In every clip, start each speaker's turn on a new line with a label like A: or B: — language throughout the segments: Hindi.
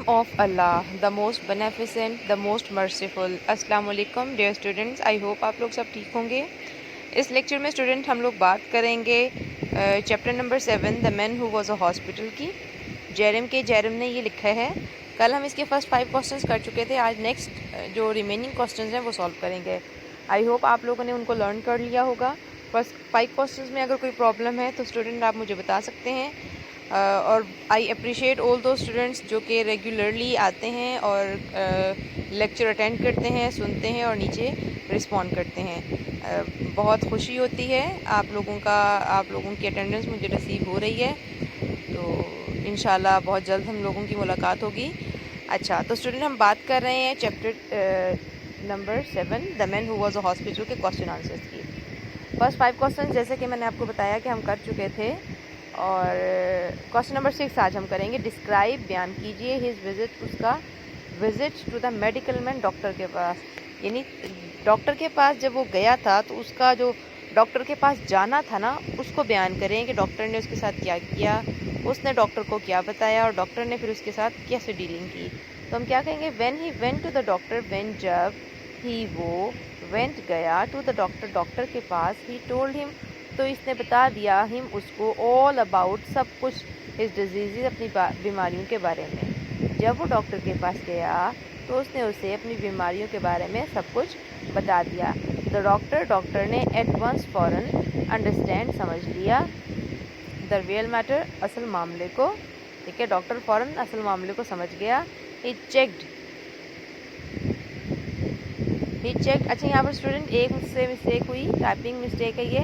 A: of Allah, the most beneficent, the most merciful. अस्सलाम वालेकुम डियर स्टूडेंट्स, आई होप आप लोग सब ठीक होंगे। इस लेक्चर में स्टूडेंट हम लोग बात करेंगे chapter number 7 the man who was a hospital की। जेरम ने ये लिखा है। कल हम इसके फर्स्ट 5 क्वेश्चंस कर चुके थे। आज नेक्स्ट जो रिमेनिंग क्वेश्चंस हैं वो सॉल्व करेंगे। आई होप आप लोगों ने उनको लर्न कर लिया होगा। फर्स्ट 5 क्वेश्चंस में अगर कोई प्रॉब्लम है तो स्टूडेंट आप मुझे बता सकते हैं। और आई अप्रिशिएट ऑल दो स्टूडेंट्स जो कि रेगुलरली आते हैं और लेक्चर अटेंड करते हैं, सुनते हैं और नीचे रिस्पॉन्ड करते हैं। बहुत खुशी होती है आप लोगों की अटेंडेंस मुझे रिसीव हो रही है, तो इंशाल्लाह बहुत जल्द हम लोगों की मुलाकात होगी। अच्छा, तो स्टूडेंट हम बात कर रहे हैं chapter number 7 the man who was a hospital के क्वेश्चन आंसर्स की। फर्स्ट 5 क्वेश्चन जैसे कि मैंने आपको बताया कि हम कर चुके थे, और क्वेश्चन नंबर 6 आज हम करेंगे। डिस्क्राइब, बयान कीजिए, हिज विज़िट, उसका visit to the medical man, doctor के पास। यानी डॉक्टर के पास जब वो गया था तो उसका जो डॉक्टर के पास जाना था ना, उसको बयान करें कि डॉक्टर ने उसके साथ क्या किया, उसने डॉक्टर को क्या बताया और डॉक्टर ने फिर उसके साथ कैसे डीलिंग की। तो हम क्या कहेंगे, when he went to the doctor, when जब ही वो वेंट गया टू द डॉक्टर, डॉक्टर के पास, ही टोल्ड हिम तो इसने बता दिया, हिम उसको, ऑल अबाउट सब कुछ, हिज डिजीज़ अपनी बीमारियों के बारे में। जब वो डॉक्टर के पास गया तो उसने उसे अपनी बीमारियों के बारे में सब कुछ बता दिया। द डॉक्टर ने एट वंस फ़ौरन अंडरस्टैंड समझ लिया, द रियल मैटर असल मामले को। ठीक है, डॉक्टर फ़ौरन असल मामले को समझ गया। ही चेक्ड। अच्छा, यहाँ पर स्टूडेंट एक मुझसे मिस्टेक हुई, टाइपिंग मिस्टेक है ये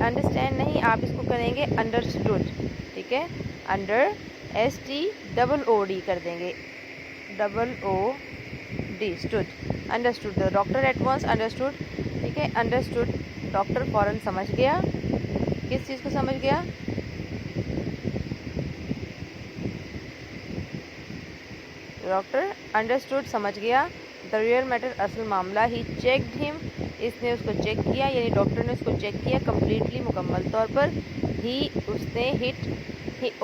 A: अंडरस्टैंड नहीं, आप इसको करेंगे अंडरस्टूड। ठीक है, अंडर STOOD कर देंगे, OOD stood, understood. The doctor at once understood. ठीक है, अंडरस्टूड, डॉक्टर फ़ौरन समझ गया। किस चीज़ को समझ गया? डॉक्टर अंडरस्टूड समझ गया। द रियल मैटर असल मामला। ही चेक्ड हिम, इसने उसको चेक किया, यानी डॉक्टर ने उसको चेक किया कम्प्लीटली, मुकम्मल तौर पर। उसने हिट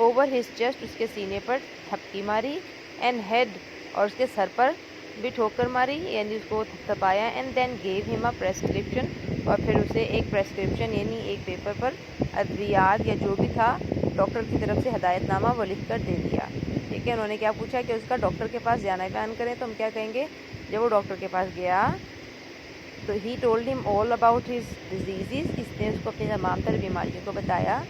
A: ओवर हिज चेस्ट, उसके सीने पर थपकी मारी। एंड हेड, और उसके सर पर भी ठोकर मारी, यानी उसको थपथपाया। And then gave him a prescription, और फिर उसे एक प्रेस्क्रिप्शन यानी एक पेपर पर अद्वियात या जो भी था डॉक्टर की तरफ से हदायतनामा वो लिख कर दे दिया। ठीक है, उन्होंने क्या पूछा कि उसका डॉक्टर के पास जाना बयान करें, तो हम क्या कहेंगे, जब वो डॉक्टर के पास गया तो he told him all about his disease, इसने उसको अपनी तमाम तर बीमारियों को बताया।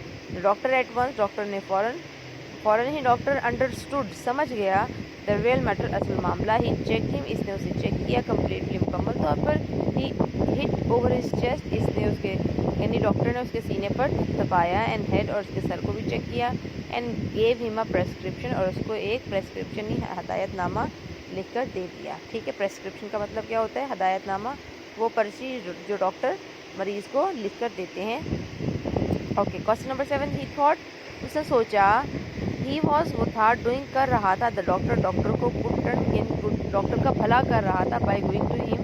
A: डॉक्टर एट वंस, डॉक्टर ने फ़ौरन ही डॉक्टर अंडरस्टूड समझ गया, द रियल मैटर असल मामला। ही चेक हिम, इसने उसे चेक किया कम्प्लीटली, मुकम्मल तौर पर। ही हिट ओवर हिज चेस्ट, इसने उसके यानी डॉक्टर ने उसके सीने पर थपथपाया। एंड हेड, और उसके सर को भी चेक किया। And gave him a prescription, और उसको एक प्रेस्क्रिप्शन ही हदायतनामा लिख कर दे दिया। ठीक है, प्रेस्क्रिप्शन का मतलब क्या होता है? हदायतनामा, वो पर्ची जो डॉक्टर मरीज़ को लिख कर देते हैं। Okay, question number 7। ही थॉट, उसने सोचा, ही वॉज, वो था, डूइंग कर रहा था, द डॉक्टर को गुड टर्न, यानी डॉक्टर का भला कर रहा था, बाय गोइंग टू हिम,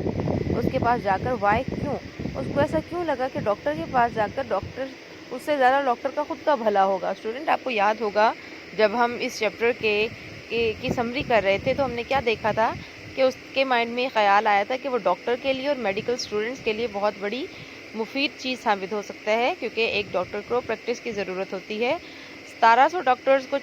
A: उसके पास जाकर। वाई, क्यों, उसको ऐसा क्यों लगा कि डॉक्टर के पास जाकर डॉक्टर उससे ज़्यादा डॉक्टर का खुद का भला होगा। स्टूडेंट आपको याद होगा जब हम इस चैप्टर की समरी कर रहे थे तो हमने क्या देखा था कि उसके माइंड में ख्याल आया था कि वो डॉक्टर के लिए और मेडिकल स्टूडेंट्स के लिए बहुत बड़ी मुफीद चीज़ साबित हो सकता है, क्योंकि एक डॉक्टर को प्रैक्टिस की ज़रूरत होती है। 1700 डॉक्टर्स को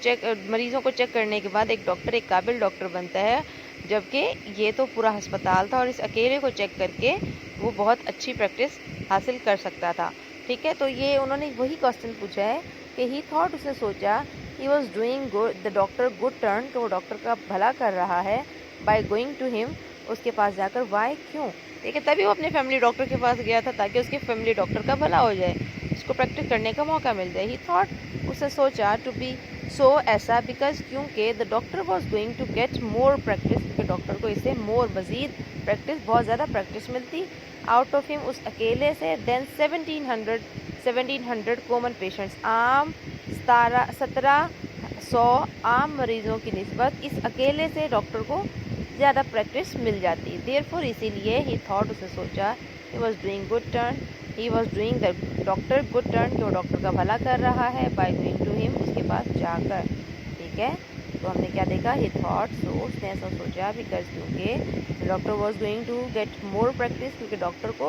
A: मरीज़ों को चेक करने के बाद एक डॉक्टर एक काबिल डॉक्टर बनता है, जबकि ये तो पूरा अस्पताल था और इस अकेले को चेक करके वो बहुत अच्छी प्रैक्टिस हासिल कर सकता था। ठीक है, तो ये उन्होंने वही क्वेश्चन पूछा है कि ही थॉट, उसने सोचा, he was doing the doctor good turn, कि वो डॉक्टर का भला कर रहा है, बाय गोइंग टू हिम, उसके पास जाकर। वाई, क्यों? ठीक है, तभी वो अपने फैमिली डॉक्टर के पास गया था ताकि उसके फैमिली डॉक्टर का भला हो जाए, उसको प्रैक्टिस करने का मौका मिल जाए। ही थॉट, उसने सोचा, टू बी सो, ऐसा, बिकॉज, क्योंकि the doctor was going to get more practice, क्योंकि डॉक्टर को इससे मोर, मज़ीद प्रैक्टिस, बहुत ज़्यादा प्रैक्टिस मिलती, आउट ऑफ हिम, उस अकेले से। देन 1700 कॉमन पेशेंट्स, आम 1700 आम मरीज़ों की निस्बत इस अकेले से डॉक्टर को ज़्यादा प्रैक्टिस मिल जाती। देयरफॉर, इसीलिए, ही थॉट, उसने सोचा, he was doing good turn, he was doing the doctor good turn, कि वो डॉक्टर का भला कर रहा है, बाय गोइंग टू हिम, उसके पास जाकर। ठीक है, तो हमने क्या देखा, he thought, so उसने ऐसा सोचा, because क्योंकि doctor was going to get more practice, क्योंकि डॉक्टर को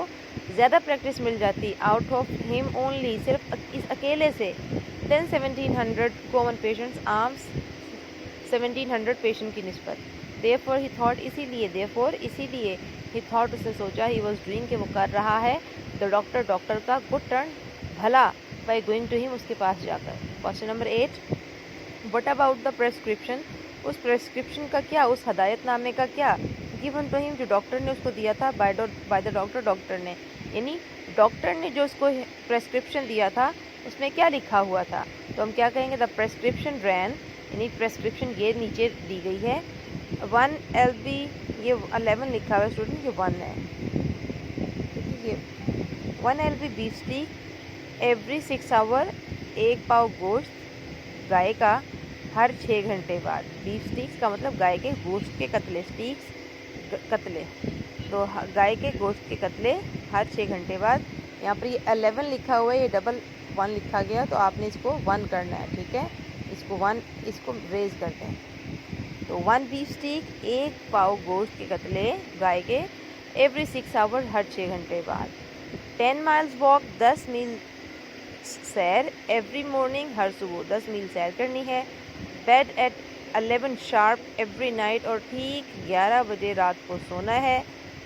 A: ज़्यादा प्रैक्टिस मिल जाती out of him only, सिर्फ इस अकेले से, then 1700 common patients arms 1700 patient की निस्बत। therefore he thought, इसीलिए he thought, उसने सोचा, he was doing, कि वो कर रहा है, the doctor, डॉक्टर का good turn, भला, by going to him, उसके पास जाकर। Question number 8, what about the prescription, उस प्रेस्क्रिप्शन का क्या, उस हदायतनामे का क्या, given to him, जो डॉक्टर ने उसको दिया था, by the doctor, डॉक्टर ने, यानी डॉक्टर ने जो उसको प्रेस्क्रिप्शन दिया था उसमें क्या लिखा हुआ था। तो हम क्या कहेंगे, द प्रेस्क्रिप्शन रैन, यानी प्रेस्क्रिप्शन ये नीचे दी गई है, 1 LB, ये 11 लिखा हुआ है स्टूडेंट, ये 1 है, ये 1 LB beef steak every 6 hour, एक पाव गोश्त गाय का हर 6 घंटे बाद। बीफ स्टीक्स का मतलब गाय के गोश्त के कतले, स्टीक्स कतले, तो गाय के गोश्त के कतले हर 6 घंटे बाद। यहाँ पर ये 11 लिखा हुआ है, ये डबल 1 लिखा गया, तो आपने इसको 1 करना है, ठीक है, इसको 1, इसको रेज करते हैं। तो 1 बीफ स्टीक, एक पाव गोश्त के कतले गाय के, एवरी 6 आवर, हर 6 घंटे बाद। 10 माइल्स वॉक, 10 मील सैर, एवरी मॉर्निंग, हर सुबह 10 मील सैर करनी है। Bed at 11 sharp every night, और ठीक 11 बजे रात को सोना है।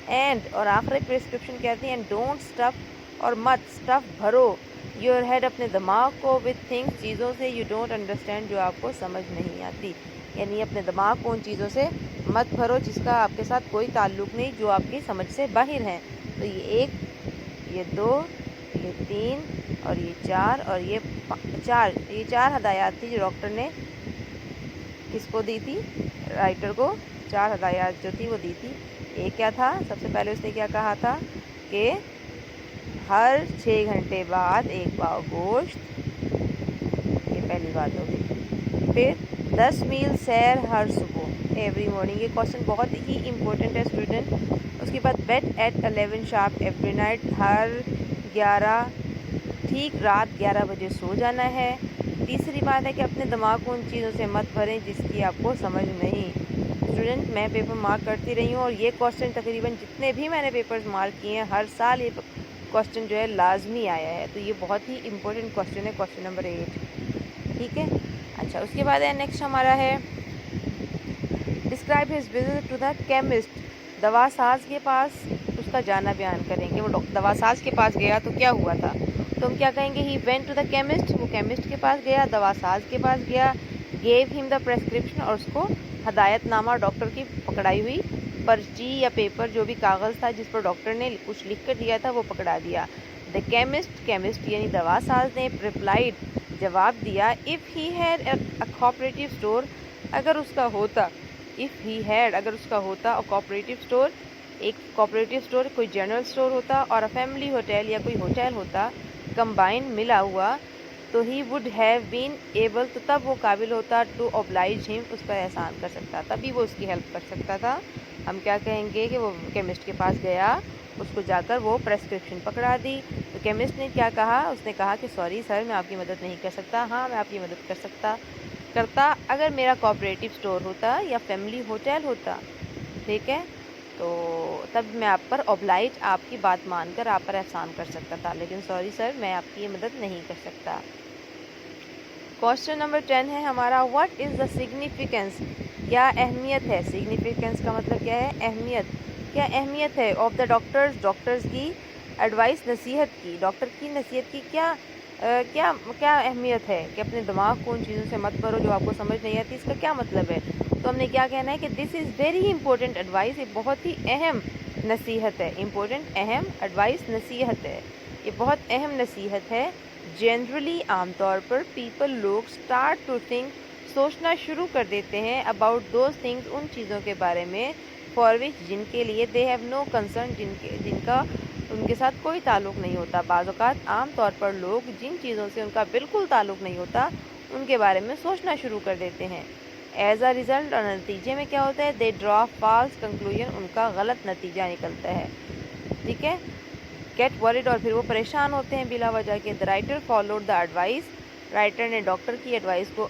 A: एंड, और आखिरी प्रिस्क्रिप्शन कहती है, डोंट स्टफ, और मत स्टफ भरो, योर हेड, अपने दिमाग को, विथ थिंग्स, चीज़ों से, यू डोंट अंडरस्टैंड, जो आपको समझ नहीं आती, यानी अपने दिमाग को उन चीज़ों से मत भरो जिसका आपके साथ कोई ताल्लुक़ नहीं, जो आपकी समझ से बाहर हैं। तो ये 1, ये 2, ये 3 और ये 4 और ये 4, ये 4 हदायत थी जो डॉक्टर ने किसको दी थी, राइटर को 4 हदायत जो थी वो दी थी। एक क्या था, सबसे पहले उसने क्या कहा था कि हर 6 घंटे बाद एक पाव गोश्त, ये पहली बात हो गई। फिर 10 मील सैर हर सुबह, एवरी मॉर्निंग, ये क्वेश्चन बहुत ही इम्पोर्टेंट है स्टूडेंट। उसके बाद bed at 11 sharp every night, हर 11, ठीक रात 11 बजे सो जाना है। तीसरी बात है कि अपने दिमाग को उन चीज़ों से मत भरें जिसकी आपको समझ नहीं। स्टूडेंट, मैं पेपर मार्क करती रही हूँ और ये क्वेश्चन तकरीबन जितने भी मैंने पेपर्स मार्क किए हैं, हर साल ये क्वेश्चन जो है लाजमी आया है, तो ये बहुत ही इंपॉर्टेंट क्वेश्चन है, क्वेश्चन नंबर 8, ठीक है। अच्छा, उसके बाद है नेक्स्ट हमारा है, describe his visit to the chemist, दवासाज के पास उसका जाना बयान करेंगे। वो दवासाज के पास गया तो क्या हुआ था, तो हम क्या कहेंगे, he went to the chemist, वो केमिस्ट के पास गया, दवासाज के पास गया। गेव हिम द प्रेस्क्रिप्शन, और उसको हदायतनामा, डॉक्टर की पकड़ाई हुई पर्ची या पेपर, जो भी कागज़ था जिस पर डॉक्टर ने कुछ लिख कर दिया था, वो पकड़ा दिया। द केमिस्ट यानी दवासाज ने रिप्लाइड, जवाब दिया, if he had a cooperative store, अगर उसका होता, इफ़ ही हैड, अगर उसका होता, अ कोऑपरेटिव स्टोर, एक कोऑपरेटिव स्टोर, कोई जनरल स्टोर होता, और अ फैमिली होटल या कोई होटल होता, कंबाइन मिला हुआ, तो he would have been able, तो तब वो काबिल होता, टू ऑब्लाइज हिम, उसका एहसान कर सकता, तभी वो उसकी हेल्प कर सकता था। हम क्या कहेंगे कि वो केमिस्ट के पास गया, उसको जाकर वो प्रेस्क्रिप्शन पकड़ा दी, तो केमिस्ट ने क्या कहा, उसने कहा कि सॉरी सर, मैं आपकी मदद नहीं कर सकता। हाँ, मैं आपकी मदद करता अगर मेरा कोऑपरेटिव स्टोर होता या फैमिली होटल होता, ठीक है, तो तब मैं आप पर ऑब्लाइज, आपकी बात मानकर आप पर एहसान कर सकता था, लेकिन सॉरी सर, मैं आपकी ये मदद नहीं कर सकता। क्वेश्चन नंबर 10 है हमारा, व्हाट इज़ द सिग्निफिकेंस, क्या अहमियत है, सिग्निफिकेंस का मतलब क्या है, अहमियत, क्या अहमियत है, ऑफ द डॉक्टर्स की एडवाइस, नसीहत की, डॉक्टर की नसीहत की क्या अहमियत है, कि अपने दिमाग को उन चीज़ों से मत भरो जो आपको समझ नहीं आती, इसका क्या मतलब है। तो हमने क्या कहना है कि this is very important advice, ये बहुत ही अहम नसीहत है, इंपॉर्टेंट अहम एडवाइस नसीहत है, ये बहुत अहम नसीहत है। जनरली, आमतौर पर, पीपल, लोग, स्टार्ट टू थिंक, सोचना शुरू कर देते हैं, अबाउट दोज थिंग्स, उन चीज़ों के बारे में, फॉर विच, जिनके लिए, दे हैव नो कंसर्न, जिनका उनके साथ कोई ताल्लुक़ नहीं होता। बाज़ औक़ात आमतौर पर लोग जिन चीज़ों से उनका बिल्कुल ताल्लुक़ नहीं होता उनके बारे में सोचना शुरू कर देते हैं। एज अ रिज़ल्ट, और नतीजे में क्या होता है, दे ड्रॉ फॉल्स कंक्लूजन, उनका गलत नतीजा निकलता है, ठीक है। गेट वरिड, और फिर वो परेशान होते हैं बिला वजह के। The writer followed the advice, writer ने डॉक्टर की एडवाइस को